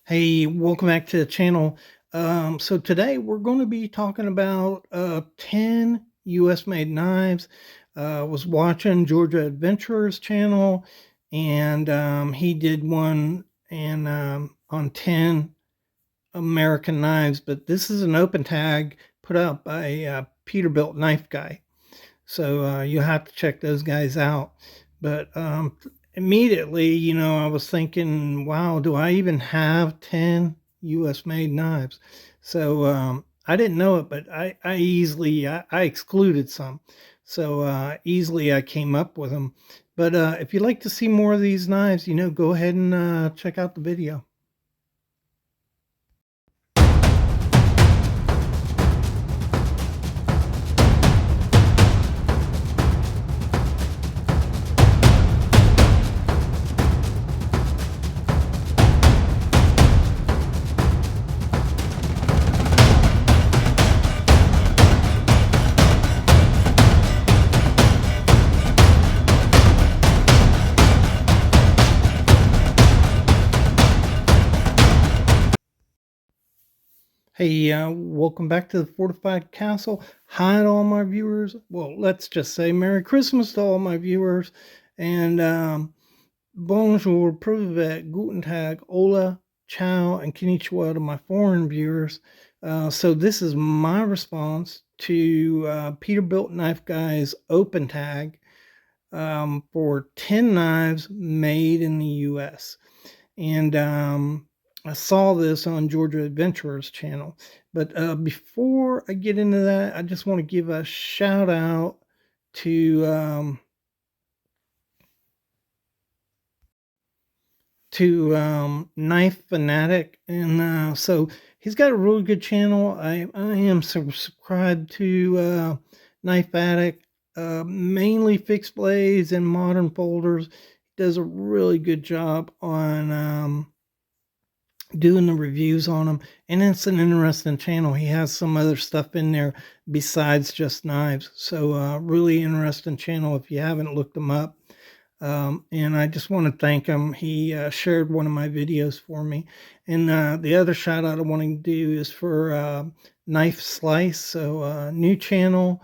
Hey, welcome back to the channel. So today we're going to be talking about 10 US made knives. I was watching Georgia Adventurer's channel, and he did one on 10 American knives, but this is an open tag put out by Peterbilt Knife Guy. So you'll have to check those guys out. But immediately, I was thinking, wow, do I even have 10 US made knives? So I didn't know it, but I excluded some. So easily I came up with them. But if you'd like to see more of these knives, go ahead and check out the video. Hey, welcome back to the Fortified Castle. Hi to all my viewers. Well, let's just say Merry Christmas to all my viewers. And bonjour, privet, guten tag, hola, ciao, and konnichiwa to my foreign viewers. So this is my response to Peterbilt Knife Guy's open tag for 10 knives made in the U.S. And I saw this on Georgia Adventurer's channel. But before I get into that, I just want to give a shout out to Knife Fanatic, and so he's got a really good channel. I am subscribed to Knife Addict, mainly fixed blades and modern folders. He does a really good job on doing the reviews on them, and it's an interesting channel. He has some other stuff in there besides just knives, so really interesting channel if you haven't looked him up. And I just want to thank him. He shared one of my videos for me. And the other shout out I want to do is for Knife Slice. So new channel,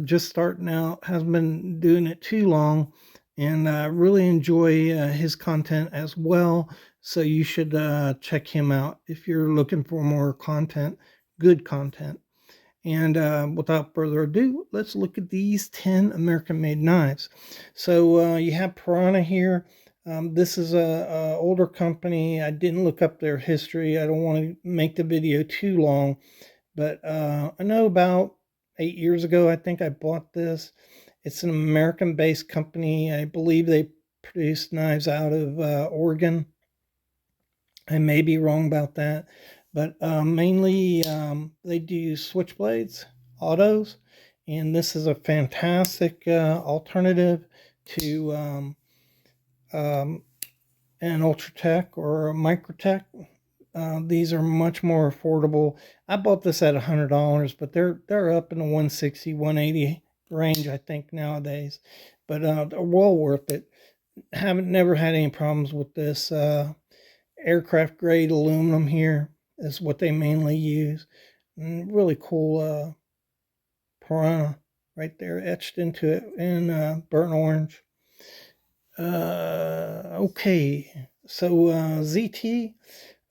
just starting out, hasn't been doing it too long, and I really enjoy his content as well. So you should check him out if you're looking for more content, good content. And without further ado, let's look at these 10 American-made knives. So you have Piranha here. This is a older company. I didn't look up their history. I don't want to make the video too long, but I know about 8 years ago, I think I bought this. It's an American-based company. I believe they produce knives out of Oregon. I may be wrong about that, but mainly they do switchblades, autos, and this is a fantastic alternative to an Ultratech or a Microtech. These are much more affordable. I bought this at $100, but they're up in the 160, 180 range, I think, nowadays. But they're well worth it. Haven't never had any problems with this. Aircraft grade aluminum here is what they mainly use. And really cool Piranha right there etched into it in burnt orange. Okay, so ZT,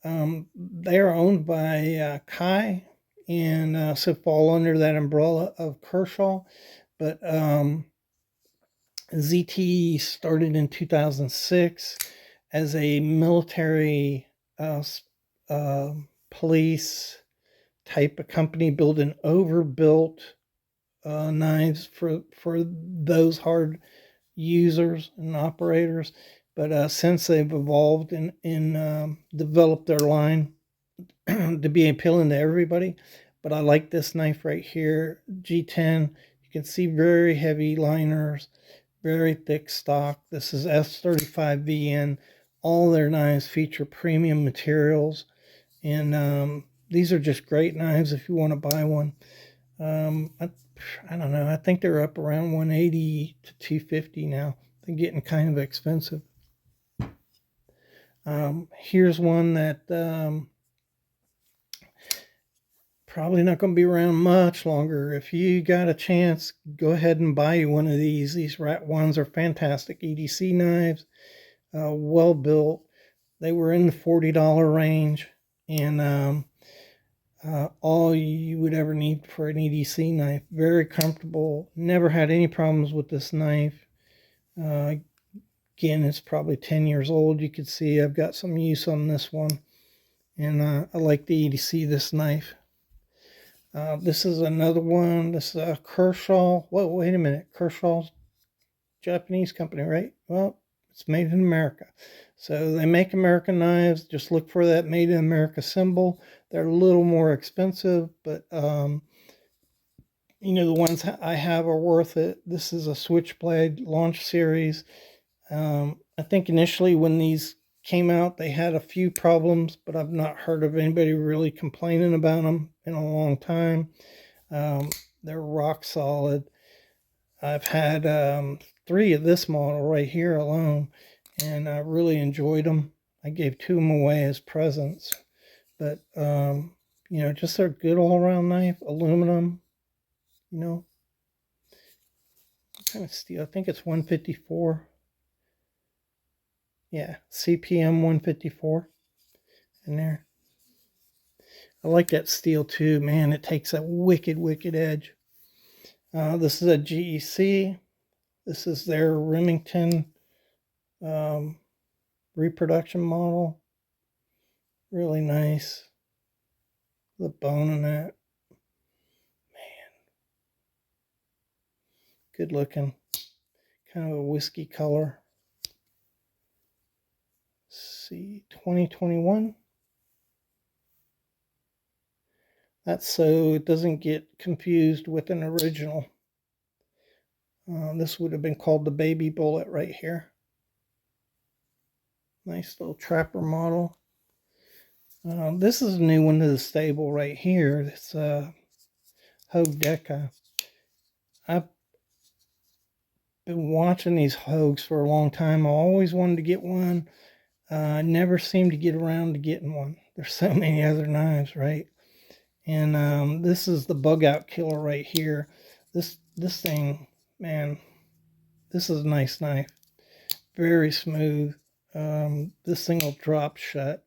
they are owned by Kai, and so fall under that umbrella of Kershaw. But ZT started in 2006 as a military police type of company, building overbuilt knives for those hard users and operators. But since they've evolved and developed their line to be appealing to everybody. But I like this knife right here, G10. You can see very heavy liners, very thick stock. This is S35VN. All their knives feature premium materials, and these are just great knives if you want to buy one. I don't know. I think they're up around 180 to 250 now. They're getting kind of expensive. Here's one that probably not going to be around much longer. If you got a chance, go ahead and buy you one of these. These rat ones are fantastic EDC knives, well built. They were in the $40 range, and all you would ever need for an EDC knife. Very comfortable. Never had any problems with this knife. Again, it's probably 10 years old. You can see I've got some use on this one, and I like the EDC this knife. This is another one. This is a Kershaw. Whoa, wait a minute. Kershaw's Japanese company, right? Well, it's made in America. So they make American knives. Just look for that made in America symbol. They're a little more expensive, but you know, the ones I have are worth it. This is a Switchblade launch series. I think initially when these came out, they had a few problems, but I've not heard of anybody really complaining about them in a long time. They're rock solid. I've had 3 of this model right here alone, and I really enjoyed them. I gave 2 of them away as presents, but you know, just a good all-around knife, aluminum. You know, what kind of steel? I think it's 154. Yeah, CPM 154 in there. I like that steel too, man. It takes a wicked, wicked edge. This is a GEC. This is their Remington reproduction model. Really nice. The bone in that. Man. Good looking. Kind of a whiskey color. Let's see, 2021. That's so it doesn't get confused with an original. This would have been called the baby bullet right here. Nice little trapper model. This is a new one to the stable right here. It's a Hogue Deca. I've been watching these Hogues for a long time. I always wanted to get one. I never seemed to get around to getting one. There's so many other knives, right? And this is the bug out killer right here. This thing, man, this is a nice knife. Very smooth. This thing will drop shut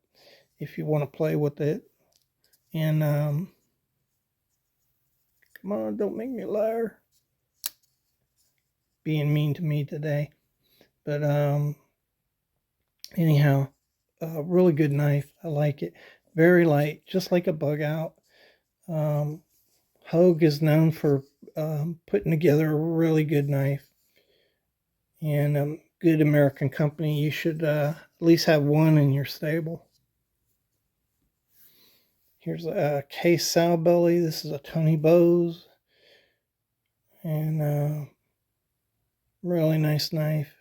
if you want to play with it. And come on, don't make me a liar. Being mean to me today. But anyhow, really good knife. I like it. Very light, just like a bug out. Hogue is known for putting together a really good knife. And good American company. You should at least have one in your stable. Here's a case sow belly. This is a Tony Bose. And really nice knife.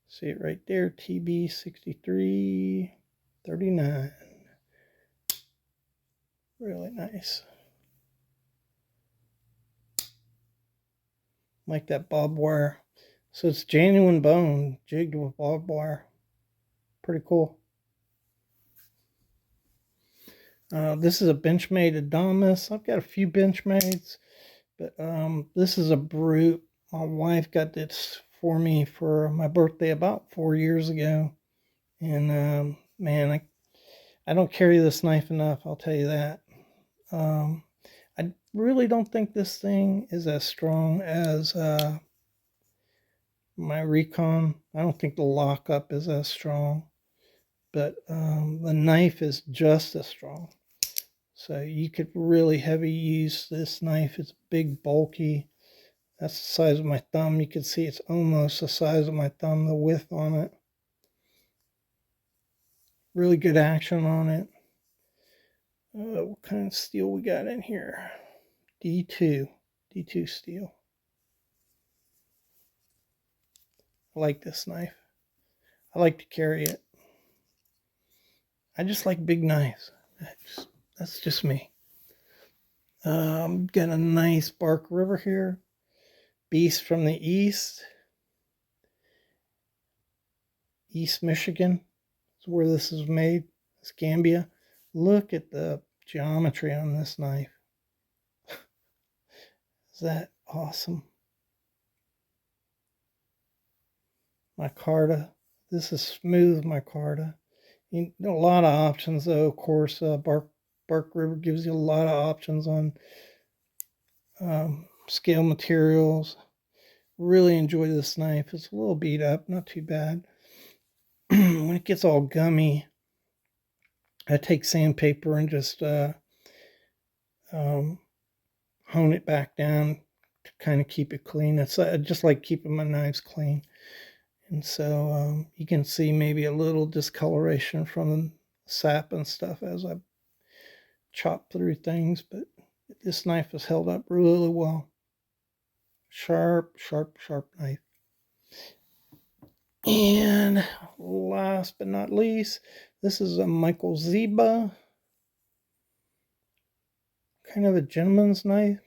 See it right there, TB 6339. Really nice. Like that barbed wire. So it's genuine bone jigged with barbed wire. Pretty cool. This is a Benchmade Adamus. I've got a few Benchmades, but this is a brute. My wife got this for me for my birthday about 4 years ago. And man, I don't carry this knife enough, I'll tell you that. I really don't think this thing is as strong as my Recon. I don't think the lockup is as strong, but the knife is just as strong. So you could really heavy use this knife. It's big, bulky. That's the size of my thumb. You can see it's almost the size of my thumb, the width on it. Really good action on it. What kind of steel we got in here? D2 steel. I like this knife. I like to carry it. I just like big knives. That's just me. Got a nice Bark River here. Beast from the East Michigan is where this is made. It's Gambia. Look at the geometry on this knife. Is that awesome? Micarta. This is smooth micarta. A lot of options, though. Of course, Bark River gives you a lot of options on scale materials. Really enjoy this knife. It's a little beat up, not too bad. When it gets all gummy, I take sandpaper and just hone it back down to kind of keep it clean. It's just like keeping my knives clean. And so you can see maybe a little discoloration from the sap and stuff as I chop through things, but this knife has held up really well. Sharp, sharp, sharp knife. And last but not least, this is a Michael Zeba, kind of a gentleman's knife.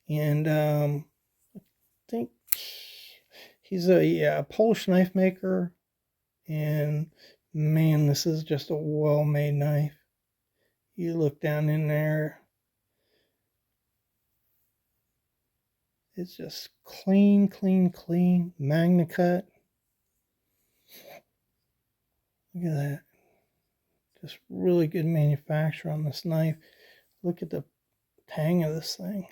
And I think he's a Polish knife maker. And man, this is just a well-made knife. You look down in there, it's just clean, clean, clean. Magna cut. Look at that. Just really good manufacture on this knife. Look at the tang of this thing.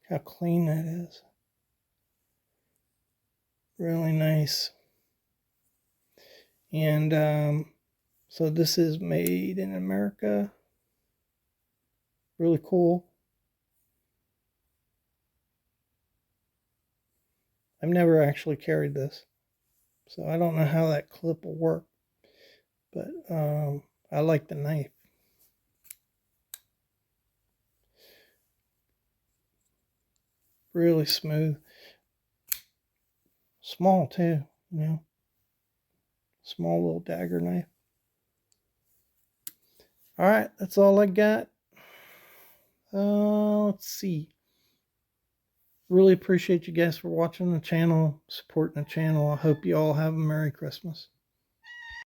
How clean that is. Really nice. And so this is made in America. Really cool. I've never actually carried this, so I don't know how that clip will work, but I like the knife. Really smooth. Small too, Small little dagger knife. All right, that's all I got. Let's see. Really appreciate you guys for watching the channel, supporting the channel. I hope you all have a Merry Christmas.